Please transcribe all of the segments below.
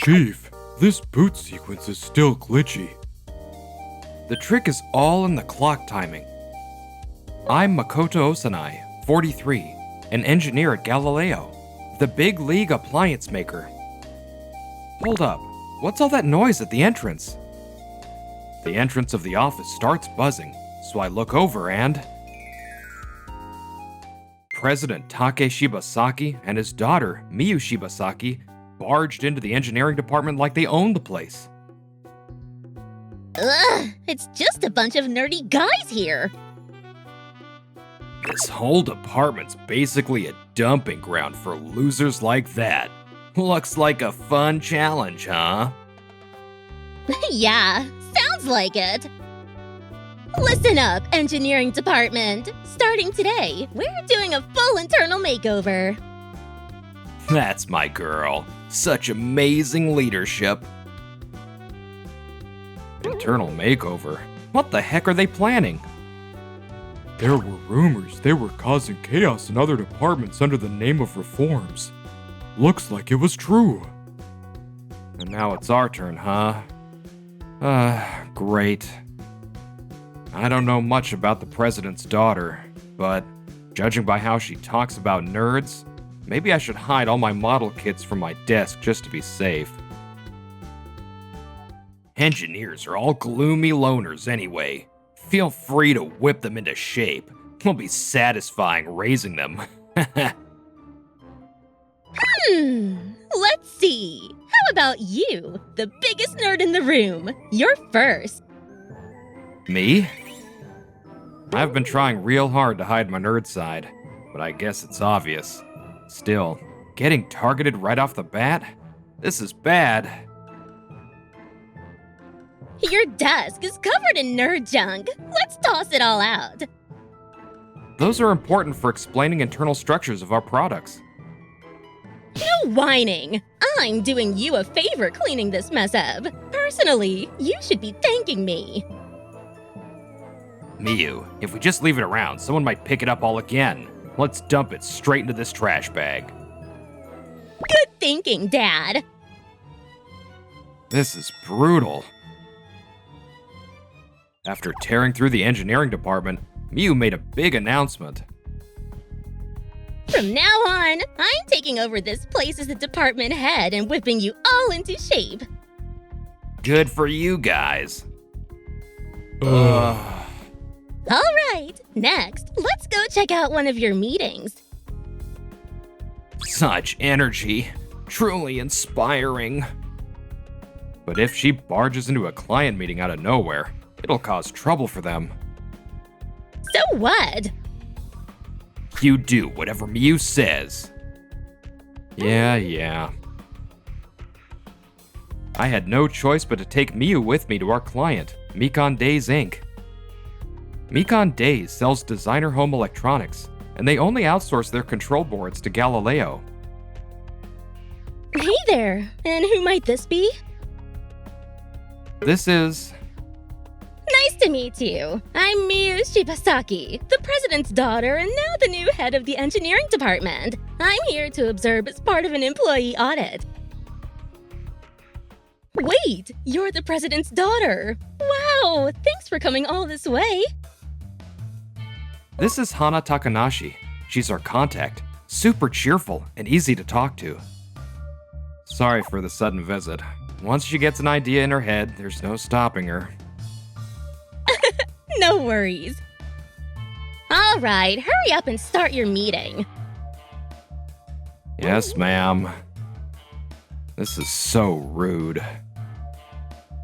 Chief, this boot sequence is still glitchy. The trick is all in the clock timing. I'm Makoto Osanai, 43, an engineer at Galileo, the big league appliance maker. Hold up, what's all that noise at the entrance? The entrance of the office starts buzzing, so I look over and... President Take Shibasaki and his daughter, Miyu Shibasaki, barged into the engineering department like they owned the place. Ugh, it's just a bunch of nerdy guys here. This whole department's basically a dumping ground for losers like that. Looks like a fun challenge, huh? Yeah, sounds like it. Listen up, engineering department. Starting today, we're doing a full internal makeover. That's my girl. Such amazing leadership. Internal makeover? What the heck are they planning? There were rumors they were causing chaos in other departments under the name of reforms. Looks like it was true. And now it's our turn, huh? Great. I don't know much about the president's daughter, but judging by how she talks about nerds, maybe I should hide all my model kits from my desk just to be safe. Engineers are all gloomy loners anyway. Feel free to whip them into shape. It'll be satisfying raising them. Let's see. How about you, the biggest nerd in the room? You're first. Me? I've been trying real hard to hide my nerd side, but I guess it's obvious. Still, getting targeted right off the bat? This is bad. Your desk is covered in nerd junk. Let's toss it all out. Those are important for explaining internal structures of our products. No whining. I'm doing you a favor cleaning this mess up. Personally, you should be thanking me. Miyu, if we just leave it around, someone might pick it up all again. Let's dump it straight into this trash bag. Good thinking, Dad. This is brutal. After tearing through the engineering department, Miyu made a big announcement. From now on, I'm taking over this place as the department head and whipping you all into shape. Good for you guys. All right, next, let's go check out one of your meetings. Such energy. Truly inspiring. But if she barges into a client meeting out of nowhere, it'll cause trouble for them. So what? You do whatever Miyu says. Yeah. I had no choice but to take Miyu with me to our client, Mikan Days Inc. Mikan Days sells designer home electronics, and they only outsource their control boards to Galileo. Hey there, and who might this be? This is... Nice to meet you. I'm Miyu Shibasaki, the president's daughter and now the new head of the engineering department. I'm here to observe as part of an employee audit. Wait, you're the president's daughter. Wow, thanks for coming all this way. This is Hana Takanashi. She's our contact. Super cheerful and easy to talk to. Sorry for the sudden visit. Once she gets an idea in her head, there's no stopping her. No worries. All right, hurry up and start your meeting. Yes, ma'am. This is so rude.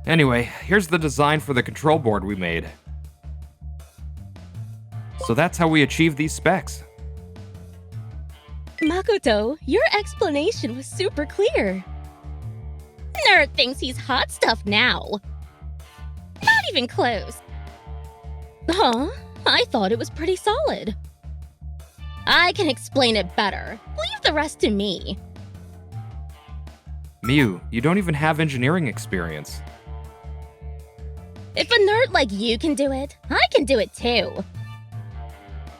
Anyway, here's the design for the control board we made. So that's how we achieved these specs. Makoto, your explanation was super clear. Nerd thinks he's hot stuff now. Not even close. Huh? I thought it was pretty solid. I can explain it better. Leave the rest to me. Miyu, you don't even have engineering experience. If a nerd like you can do it, I can do it too.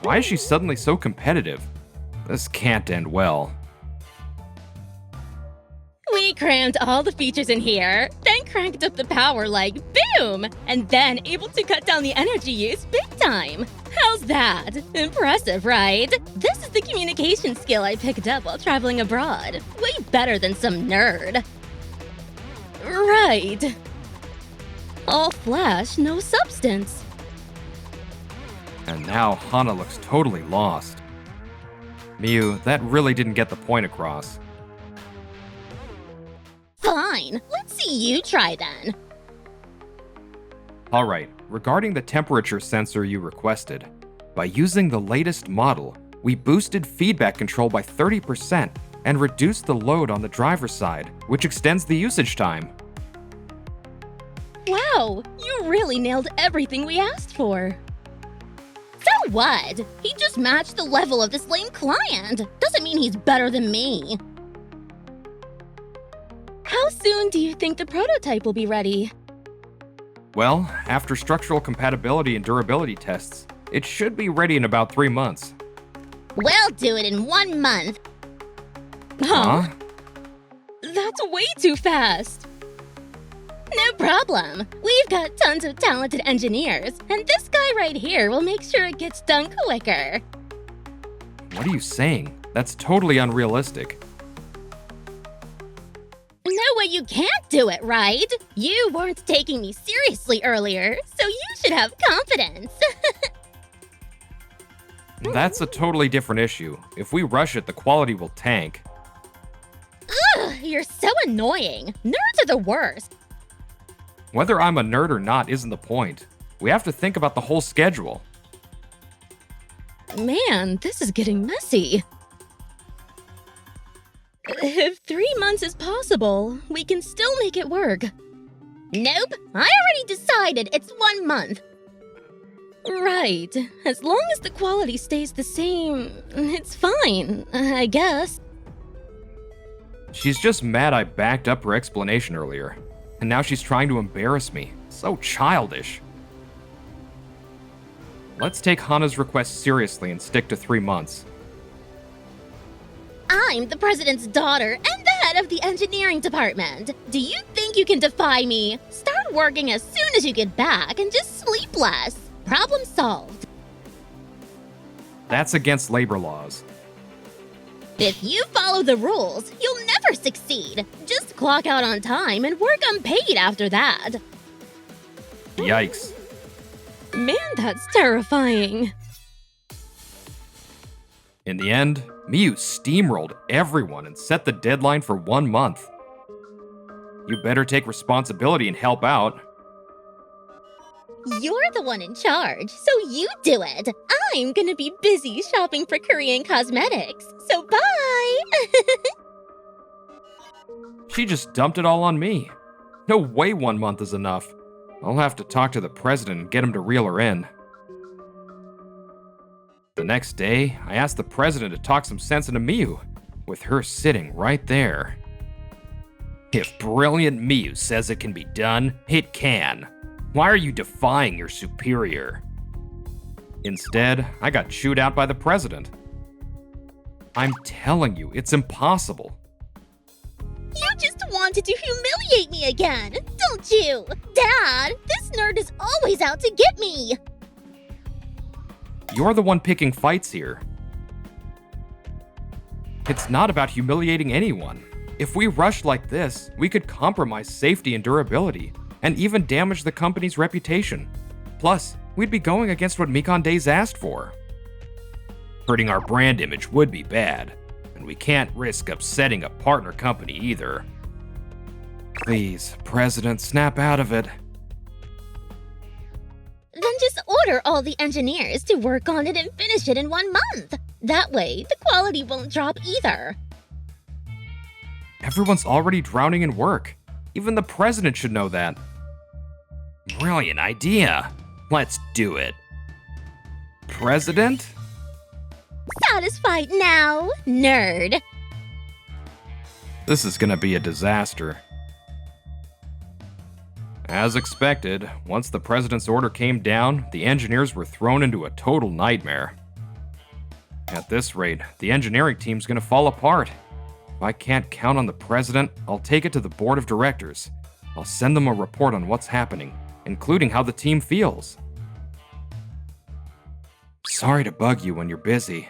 Why is she suddenly so competitive? This can't end well. We We crammed all the features in here, then cranked up the power like boom! And then able to cut down the energy use big time. How's that? Impressive, right? This is the communication skill I picked up while traveling abroad. Way better than some nerd. Right. All flash, no substance. And now Hana looks totally lost. Miu, that really didn't get the point across. Fine, let's see you try then. Alright, regarding the temperature sensor you requested, by using the latest model, we boosted feedback control by 30% and reduced the load on the driver's side, which extends the usage time. Wow, you really nailed everything we asked for. So what? He just matched the level of this lame client. Doesn't mean he's better than me. How soon do you think the prototype will be ready? Well, after structural compatibility and durability tests, it should be ready in about 3 months. We'll do it in 1 month. Huh? That's way too fast. No problem. We've got tons of talented engineers, and this guy right here will make sure it gets done quicker. What are you saying? That's totally unrealistic. No way you can't do it, right? You weren't taking me seriously earlier, so you should have confidence. That's a totally different issue. If we rush it, the quality will tank. Ugh, you're so annoying. Nerds are the worst. Whether I'm a nerd or not isn't the point. We have to think about the whole schedule. Man, this is getting messy. If 3 months is possible, we can still make it work. Nope, I already decided it's 1 month. Right, as long as the quality stays the same, it's fine, I guess. She's just mad I backed up her explanation earlier, and now she's trying to embarrass me. So childish. Let's take Hana's request seriously and stick to 3 months. I'm the president's daughter and the head of the engineering department. Do you think you can defy me? Start working as soon as you get back and just sleep less. Problem solved. That's against labor laws. If you follow the rules, you'll never succeed. Just clock out on time and work unpaid after that. Yikes. Man, that's terrifying. In the end, Miu steamrolled everyone and set the deadline for 1 month. You better take responsibility and help out. You're the one in charge, so you do it. I'm gonna be busy shopping for Korean cosmetics, so bye! She just dumped it all on me. No way 1 month is enough. I'll have to talk to the president and get him to reel her in. The next day, I asked the president to talk some sense into Miu, with her sitting right there. If brilliant Miu says it can be done, it can. Why are you defying your superior? Instead, I got chewed out by the president. I'm telling you, it's impossible. You just wanted to humiliate me again, don't you? Dad, this nerd is always out to get me! You're the one picking fights here. It's not about humiliating anyone. If we rush like this, we could compromise safety and durability, and even damage the company's reputation. Plus, we'd be going against what Mikan Days asked for. Hurting our brand image would be bad, and we can't risk upsetting a partner company either. Please, President, snap out of it. Then just order all the engineers to work on it and finish it in 1 month. That way, the quality won't drop either. Everyone's already drowning in work. Even the president should know that. Brilliant idea. Let's do it. President? Satisfied now, nerd. This is gonna be a disaster. As expected, once the president's order came down, the engineers were thrown into a total nightmare. At this rate, the engineering team's gonna fall apart. If I can't count on the president, I'll take it to the board of directors. I'll send them a report on what's happening, including how the team feels. Sorry to bug you when you're busy,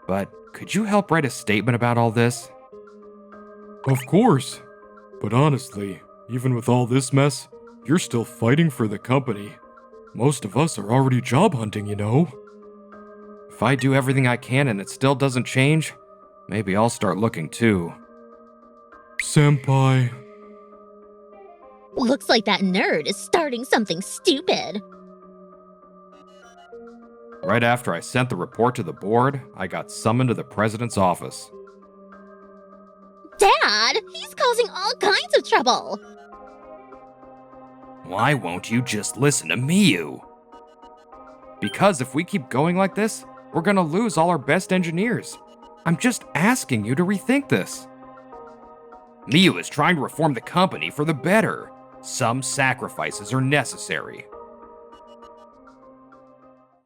but could you help write a statement about all this? Of course. But honestly, even with all this mess, you're still fighting for the company. Most of us are already job hunting, you know? If I do everything I can and it still doesn't change, maybe I'll start looking too. Senpai. Looks like that nerd is starting something stupid. Right after I sent the report to the board, I got summoned to the president's office. Dad, he's causing all kinds of trouble. Why won't you just listen to Miyu? Because if we keep going like this, we're gonna lose all our best engineers. I'm just asking you to rethink this. Miyu is trying to reform the company for the better. Some sacrifices are necessary.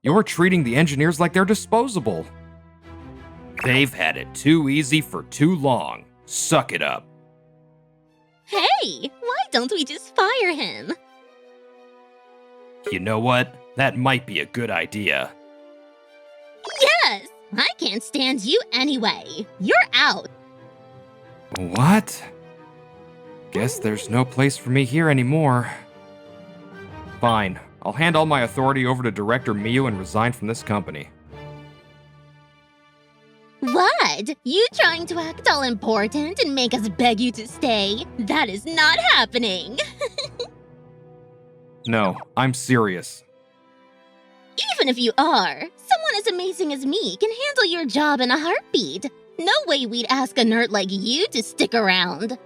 You're treating the engineers like they're disposable. They've had it too easy for too long. Suck it up. Hey, why don't we just fire him? You know what? That might be a good idea. Yes! I can't stand you anyway. You're out. What? Guess there's no place for me here anymore. Fine. I'll hand all my authority over to Director Miyu and resign from this company. What? You trying to act all important and make us beg you to stay? That is not happening. No, I'm serious. Even if you are, someone as amazing as me can handle your job in a heartbeat. No way we'd ask a nerd like you to stick around.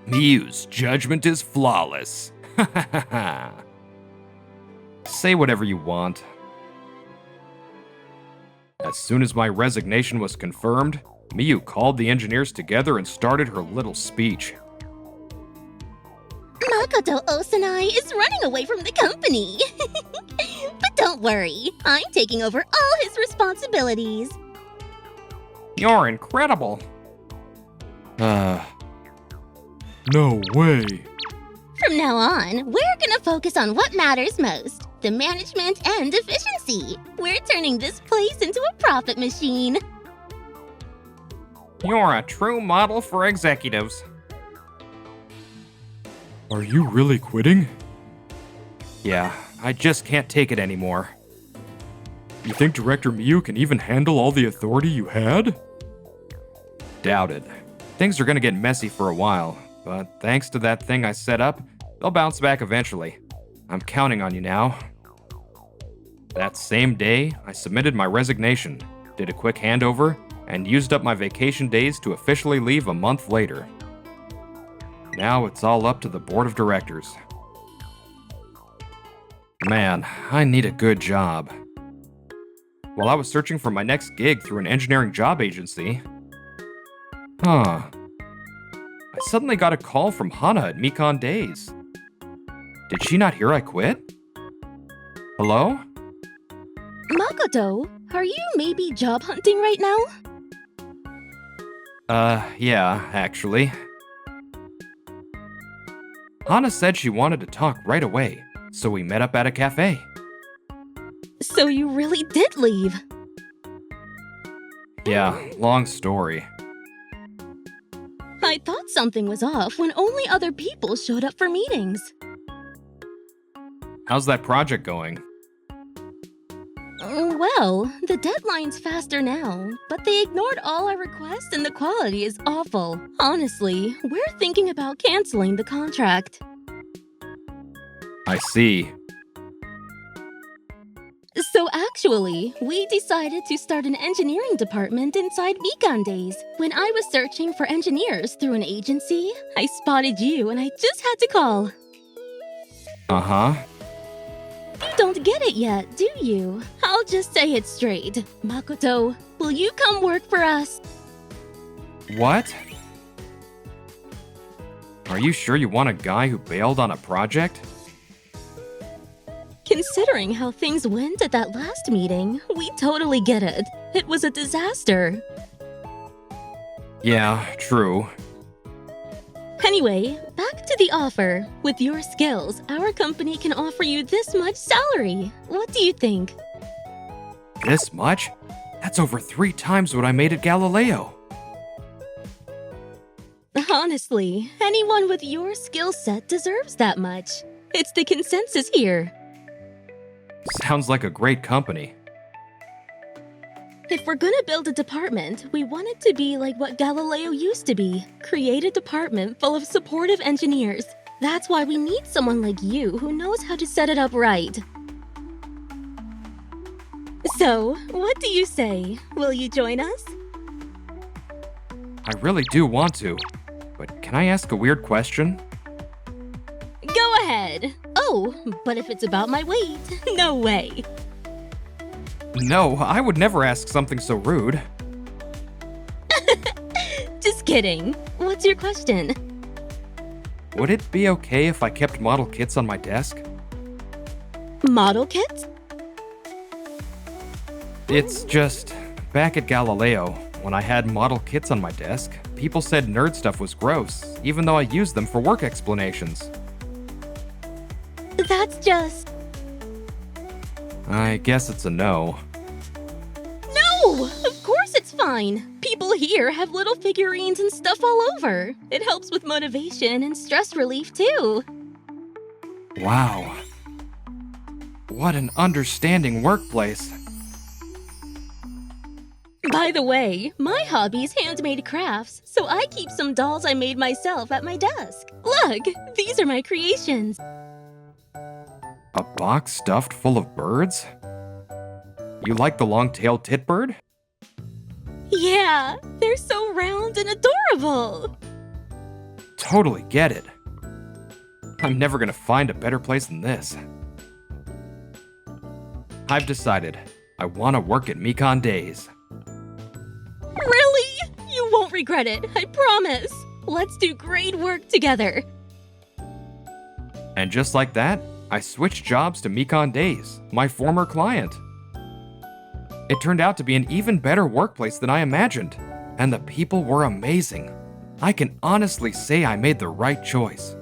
Miyu's judgment is flawless. Say whatever you want. As soon as my resignation was confirmed, Miyu called the engineers together and started her little speech. Makoto Osanai is running away from the company. But don't worry, I'm taking over all his responsibilities. You're incredible. No way. From now on, we're gonna focus on what matters most, the management and efficiency. We're turning this place into a profit machine. You're a true model for executives. Are you really quitting? Yeah, I just can't take it anymore. You think Director Miyu can even handle all the authority you had? Doubt it. Things are gonna get messy for a while, but thanks to that thing I set up, they'll bounce back eventually. I'm counting on you now. That same day, I submitted my resignation, did a quick handover, and used up my vacation days to officially leave a month later. Now it's all up to the board of directors. Man, I need a good job. While I was searching for my next gig through an engineering job agency, I suddenly got a call from Hana at Mikan Days. Did she not hear I quit? Hello? Makoto, are you maybe job hunting right now? Yeah, actually. Hana said she wanted to talk right away, so we met up at a cafe. So you really did leave. Yeah, long story. I thought something was off when only other people showed up for meetings. How's that project going? Well, the deadline's faster now, but they ignored all our requests and the quality is awful. Honestly, we're thinking about canceling the contract. I see. So actually, we decided to start an engineering department inside Mikan Days. When I was searching for engineers through an agency, I spotted you and I just had to call. Uh-huh. You don't get it yet, do you? I'll just say it straight. Makoto, will you come work for us? What? Are you sure you want a guy who bailed on a project? Considering how things went at that last meeting, we totally get it. It was a disaster. Yeah, true. Anyway, back to the offer. With your skills, our company can offer you this much salary. What do you think? This much? That's over 3 times what I made at Galileo. Honestly, anyone with your skill set deserves that much. It's the consensus here. Sounds like a great company. If we're gonna build a department, we want it to be like what Galileo used to be. Create a department full of supportive engineers. That's why we need someone like you who knows how to set it up right. So, what do you say? Will you join us? I really do want to. But can I ask a weird question? Go ahead. Oh, but if it's about my weight, no way. No, I would never ask something so rude. Just kidding. What's your question? Would it be okay if I kept model kits on my desk? Model kits? It's just, back at Galileo, when I had model kits on my desk, people said nerd stuff was gross, even though I used them for work explanations. That's just... I guess it's a no. No! Of course it's fine. People here have little figurines and stuff all over. It helps with motivation and stress relief too. Wow. What an understanding workplace. By the way, my hobby's handmade crafts, so I keep some dolls I made myself at my desk. Look, these are my creations. A box stuffed full of birds? You like the long-tailed tit bird? Yeah, they're so round and adorable. Totally get it. I'm never gonna find a better place than this. I've decided. I want to work at Mikan Days. Really? You won't regret it, I promise. Let's do great work together. And just like that, I switched jobs to Mikan Days, my former client. It turned out to be an even better workplace than I imagined, and the people were amazing. I can honestly say I made the right choice.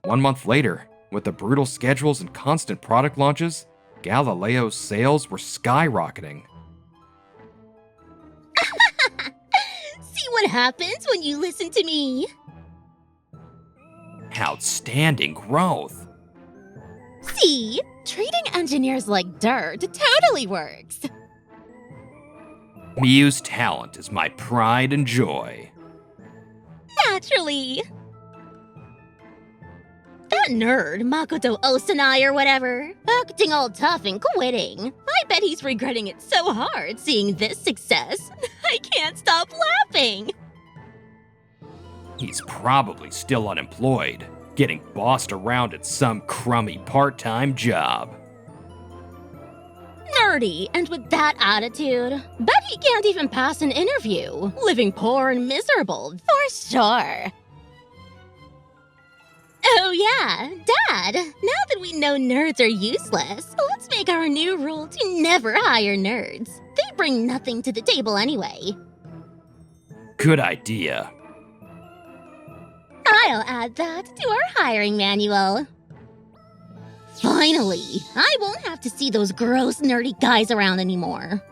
1 month later, with the brutal schedules and constant product launches, Galileo's sales were skyrocketing. See what happens when you listen to me? Outstanding growth. See? Treating engineers like dirt totally works. Miu's talent is my pride and joy. Naturally. That nerd, Makoto Osanai or whatever, acting all tough and quitting. I bet he's regretting it so hard seeing this success. I can't stop laughing. He's probably still unemployed, getting bossed around at some crummy part-time job. Nerdy, and with that attitude, bet he can't even pass an interview. Living poor and miserable, for sure. Oh yeah, Dad, now that we know nerds are useless, let's make our new rule to never hire nerds. They bring nothing to the table anyway. Good idea. I'll add that to our hiring manual. Finally, I won't have to see those gross nerdy guys around anymore.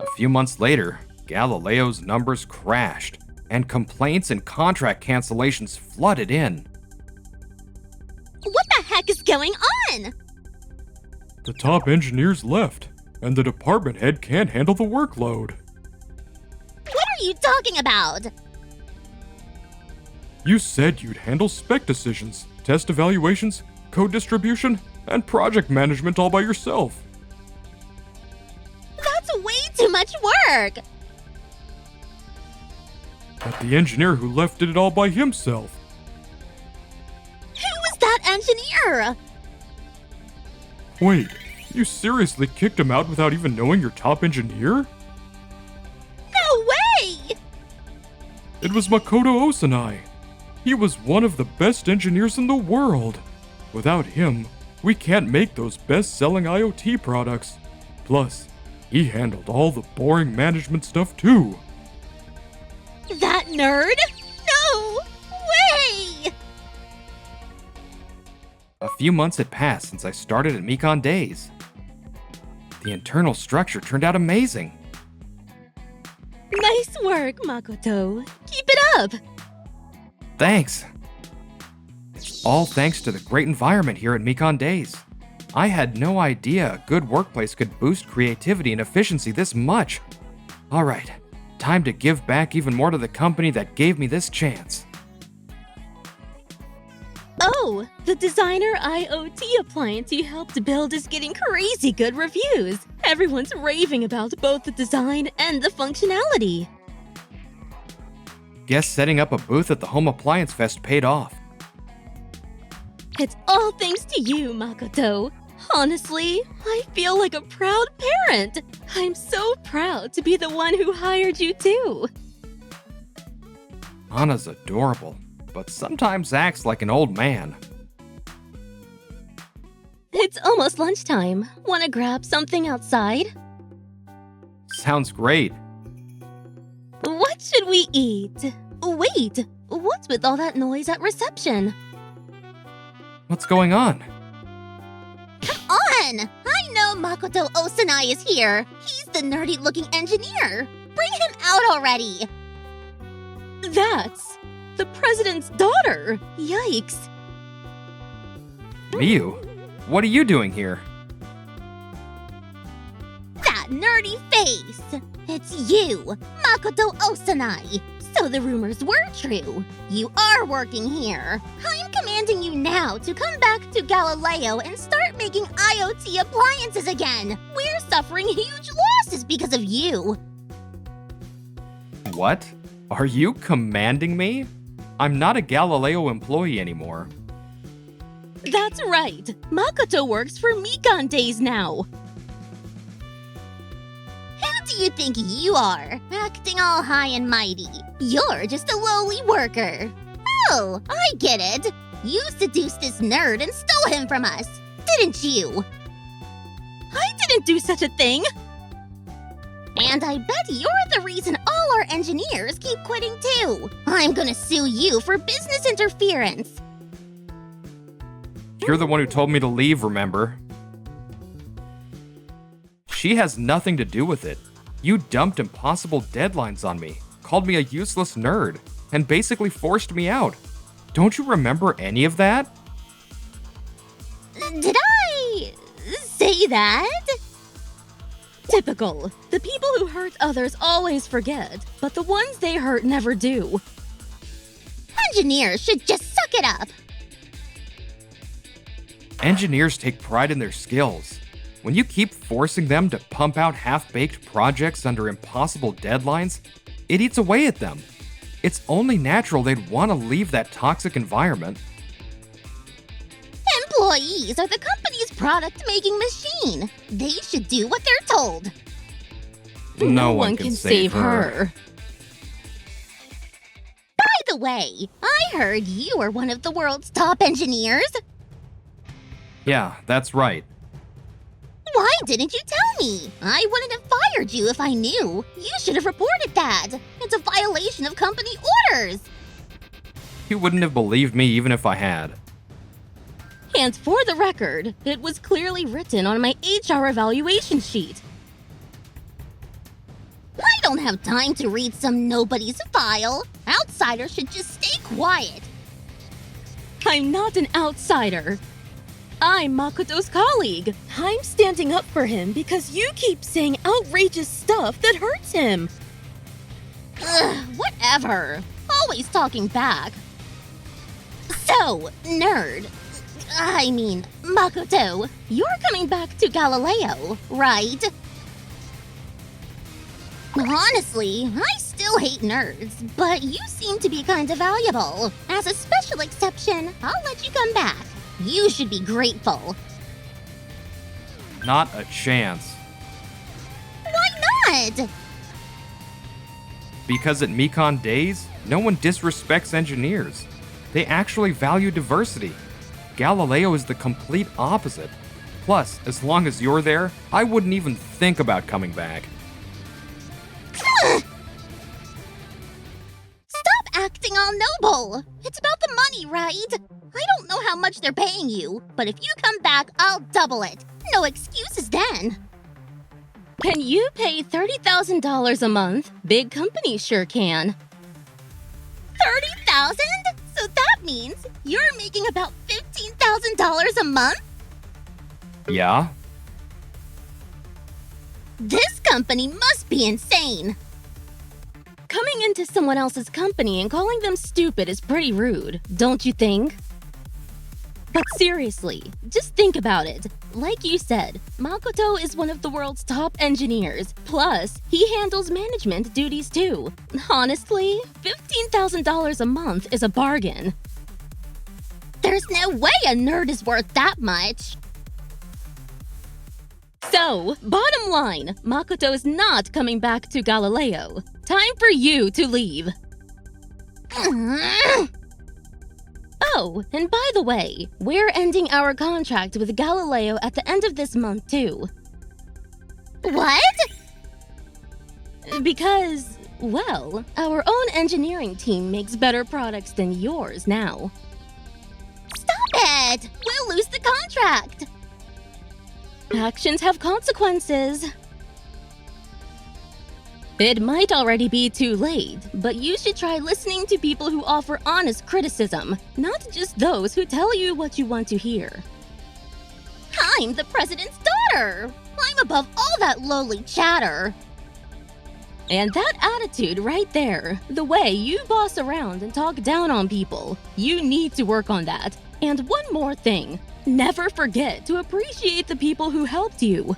A few months later, Galileo's numbers crashed, and complaints and contract cancellations flooded in. What the heck is going on? The top engineers left, and the department head can't handle the workload. What are you talking about? You said you'd handle spec decisions, test evaluations, code distribution, and project management all by yourself. That's way too much work! But the engineer who left did it all by himself. Who was that engineer? Wait, you seriously kicked him out without even knowing your top engineer? No way! It was Makoto Osanai. He was one of the best engineers in the world. Without him, we can't make those best-selling IoT products. Plus, He handled all the boring management stuff too. That nerd? No way! A few months had passed since I started at Mikan Days. The internal structure turned out amazing. Nice work, Makoto. Keep it up! Thanks. It's all thanks to the great environment here at Mikan Days. I had no idea a good workplace could boost creativity and efficiency this much. Alright, time to give back even more to the company that gave me this chance. Oh, the designer IoT appliance you helped build is getting crazy good reviews. Everyone's raving about both the design and the functionality. Guess setting up a booth at the Home Appliance Fest paid off. It's all thanks to you, Makoto. Honestly, I feel like a proud parent. I'm so proud to be the one who hired you too. Hana's adorable, but sometimes acts like an old man. It's almost lunchtime. Wanna grab something outside? Sounds great. What should we eat? Wait, what's with all that noise at reception? What's going on? On! I know Makoto Osanai is here. He's the nerdy-looking engineer. Bring him out already. That's the president's daughter. Yikes. Miyu, what are you doing here? That nerdy face. It's you, Makoto Osanai. So the rumors were true. You are working here. I'm commanding you now to come back to Galileo and start making IoT appliances again. We're suffering huge losses because of you. What? Are you commanding me? I'm not a Galileo employee anymore. That's right. Makoto works for Mikan Days now. Who do you think you are, acting all high and mighty? You're just a lowly worker. Oh, I get it. You seduced this nerd and stole him from us, didn't you? I didn't do such a thing. And I bet you're the reason all our engineers keep quitting too. I'm gonna sue you for business interference. You're the one who told me to leave, remember? She has nothing to do with it. You dumped impossible deadlines on me, called me a useless nerd, and basically forced me out. Don't you remember any of that? Did I say that? Typical. The people who hurt others always forget, but the ones they hurt never do. Engineers should just suck it up. Engineers take pride in their skills. When you keep forcing them to pump out half-baked projects under impossible deadlines, it eats away at them. It's only natural they'd want to leave that toxic environment. Employees are the company's product-making machine. They should do what they're told. No one can save her. By the way, I heard you were one of the world's top engineers. Yeah, that's right. Why didn't you tell me? I wouldn't have fired you if I knew. You should have reported that. It's a violation of company orders. You wouldn't have believed me even if I had. And for the record, it was clearly written on my HR evaluation sheet. I don't have time to read some nobody's file. Outsiders should just stay quiet. I'm not an outsider. I'm Makoto's colleague. I'm standing up for him because you keep saying outrageous stuff that hurts him. Ugh, whatever. Always talking back. So, nerd. I mean, Makoto, you're coming back to Galileo, right? Honestly, I still hate nerds, but you seem to be kind of valuable. As a special exception, I'll let you come back. You should be grateful. Not a chance. Why not? Because at Mikan Days, no one disrespects engineers. They actually value diversity. Galileo is the complete opposite. Plus, as long as you're there, I wouldn't even think about coming back. Stop acting all noble! It's about the money, right? I don't know how much they're paying you, but if you come back, I'll double it. No excuses then. Can you pay $30,000 a month? Big companies sure can. 30,000? So that means you're making about $15,000 a month? Yeah? This company must be insane. Coming into someone else's company and calling them stupid is pretty rude, don't you think? But seriously, just think about it. Like you said, Makoto is one of the world's top engineers. Plus, he handles management duties too. Honestly, $15,000 a month is a bargain. There's no way a nerd is worth that much. So, bottom line, Makoto is not coming back to Galileo. Time for you to leave. Oh, and by the way, we're ending our contract with Galileo at the end of this month too. What? Because, well, our own engineering team makes better products than yours now. Stop it! We'll lose the contract! Actions have consequences. It might already be too late, but you should try listening to people who offer honest criticism, not just those who tell you what you want to hear. I'm the president's daughter! I'm above all that lowly chatter. And that attitude right there, the way you boss around and talk down on people, you need to work on that. And one more thing, never forget to appreciate the people who helped you.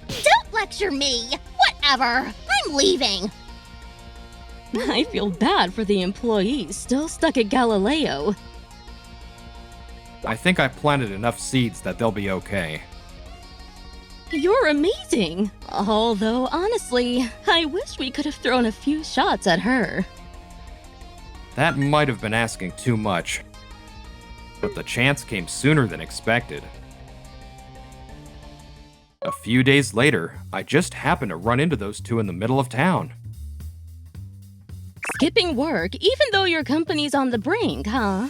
Don't lecture me! Whatever! I'm leaving! I feel bad for the employees still stuck at Galileo. I think I planted enough seeds that they'll be okay. You're amazing! Although, honestly, I wish we could have thrown a few shots at her. That might have been asking too much. But the chance came sooner than expected. A few days later, I just happened to run into those two in the middle of town. Skipping work even though your company's on the brink, huh?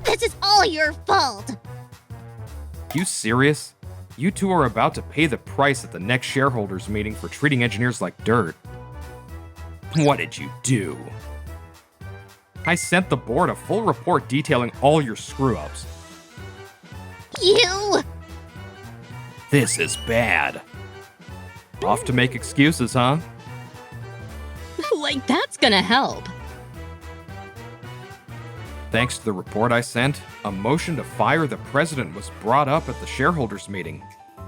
This is all your fault! You serious? You two are about to pay the price at the next shareholders meeting for treating engineers like dirt. What did you do? I sent the board a full report detailing all your screw-ups. You! This is bad. Off to make excuses, huh? Like that's gonna help. Thanks to the report I sent, a motion to fire the president was brought up at the shareholders meeting.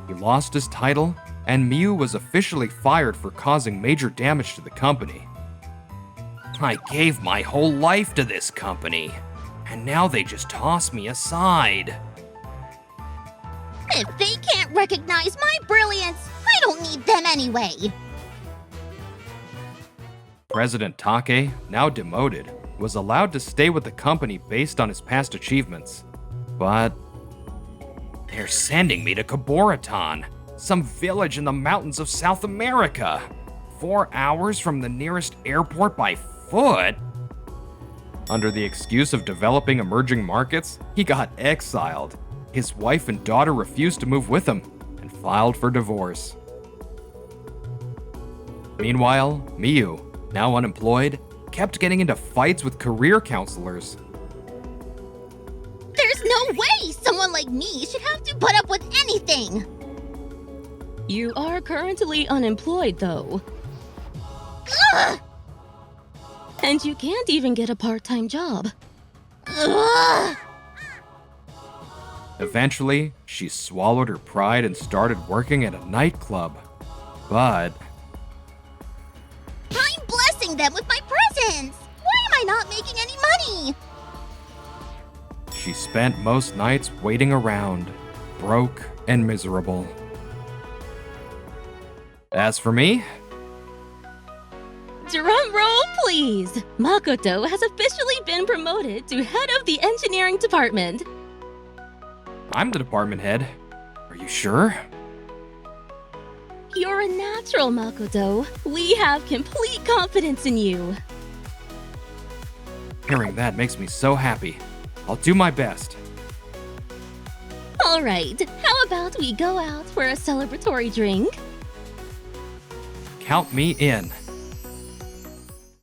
He lost his title, and Miu was officially fired for causing major damage to the company. I gave my whole life to this company, and now they just toss me aside. If they can't recognize my brilliance, I don't need them anyway. President Take, now demoted, was allowed to stay with the company based on his past achievements. But they're sending me to Kaboratan, some village in the mountains of South America. 4 hours from the nearest airport by foot. Under the excuse of developing emerging markets, he got exiled. His wife and daughter refused to move with him and filed for divorce. Meanwhile, Miu, now unemployed, kept getting into fights with career counselors. There's no way someone like me should have to put up with anything! You are currently unemployed, though. Ugh! And you can't even get a part-time job. Ugh! Eventually, she swallowed her pride and started working at a nightclub. But I'm blessing them with my presents! Why am I not making any money? she spent most nights waiting around, broke and miserable. As for me, Drum roll, please! Makoto has officially been promoted to head of the engineering department. I'm the department head. Are you sure? You're a natural, Makoto. We have complete confidence in you. Hearing that makes me so happy. I'll do my best. All right, how about we go out for a celebratory drink? Count me in.